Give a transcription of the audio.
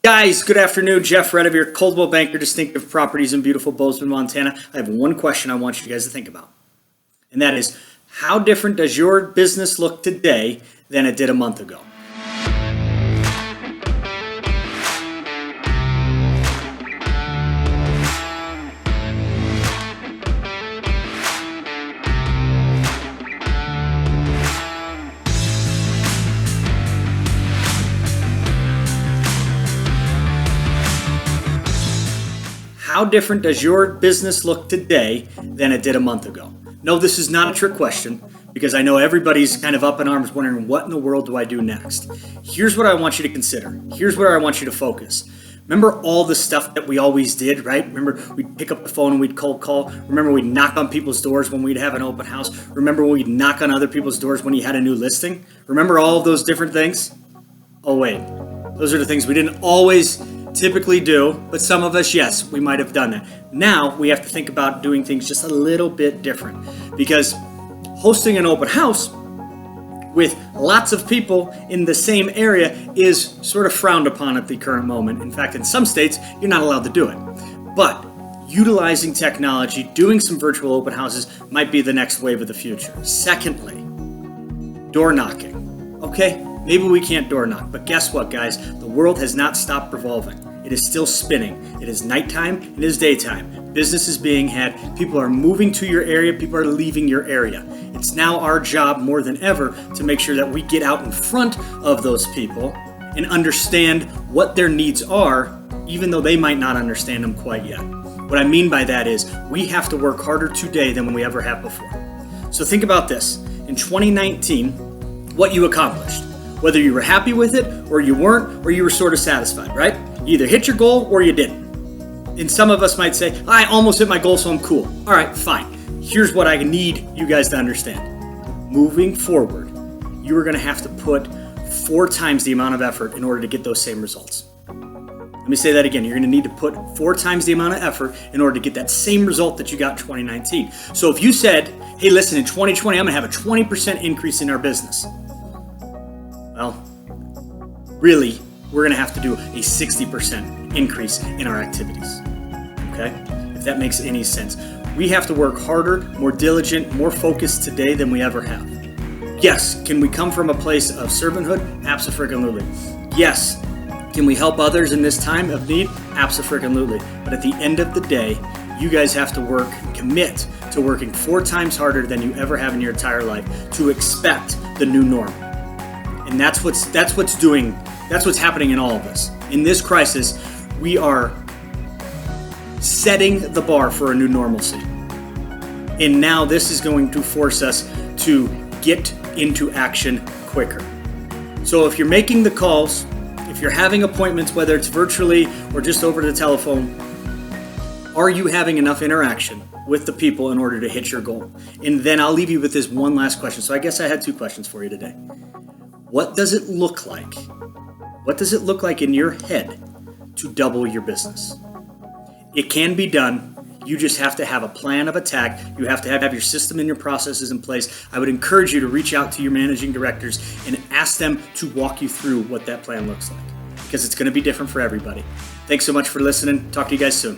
Guys, good afternoon. Jeff Renevier, Coldwell Banker, Distinctive Properties in beautiful Bozeman, Montana. I have one question I want you guys to think about, and that is, how different does your business look today than it did a month ago? How different does your business look today than it did a month ago? No, this is not a trick question, because I know everybody's kind of up in arms wondering, what in the world do I do next? Here's what I want you to consider. Here's where I want you to focus. Remember all the stuff that we always did, right? Remember we'd pick up the phone and we'd cold call. Remember we'd knock on people's doors when we'd have an open house. Remember we'd knock on other people's doors when you had a new listing. Remember all of those different things? Oh wait, those are the things we didn't always typically do, but some of us, yes, we might have done that. Now we have to think about doing things just a little bit different, because hosting an open house with lots of people in the same area is sort of frowned upon at the current moment. In fact, in some states, you're not allowed to do it. But utilizing technology, doing some virtual open houses might be the next wave of the future. Secondly, door knocking. Okay, maybe we can't door knock, but guess what, guys? The world has not stopped revolving. It is still spinning. It is nighttime, it is daytime. Business is being had. People are moving to your area. People are leaving your area. It's now our job more than ever to make sure that we get out in front of those people and understand what their needs are, even though they might not understand them quite yet. What I mean by that is we have to work harder today than we ever have before. So think about this. In 2019, what you accomplished. Whether you were happy with it or you weren't, or you were sort of satisfied, right? You either hit your goal or you didn't. And some of us might say, I almost hit my goal, so I'm cool. All right, fine. Here's what I need you guys to understand. Moving forward, you are going to have to put 4 times the amount of effort in order to get those same results. Let me say that again. You're going to need to put 4 times the amount of effort in order to get that same result that you got in 2019. So if you said, hey, listen, in 2020, I'm going to have a 20% increase in our business. Well, really, we're going to have to do a 60% increase in our activities, okay? If that makes any sense. We have to work harder, more diligent, more focused today than we ever have. Yes, can we come from a place of servanthood? Abso-freaking-lutely. Yes, can we help others in this time of need? Abso-freaking-lutely. But at the end of the day, you guys have to work, commit to working 4 times harder than you ever have in your entire life to expect the new norm. And that's what's happening in all of us. In this crisis, we are setting the bar for a new normalcy. And now this is going to force us to get into action quicker. So if you're making the calls, if you're having appointments, whether it's virtually or just over the telephone, are you having enough interaction with the people in order to hit your goal? And then I'll leave you with this one last question. So I guess I had 2 questions for you today. What does it look like? What does it look like in your head to double your business? It can be done. You just have to have a plan of attack. You have to have your system and your processes in place. I would encourage you to reach out to your managing directors and ask them to walk you through what that plan looks like, because it's going to be different for everybody. Thanks so much for listening. Talk to you guys soon.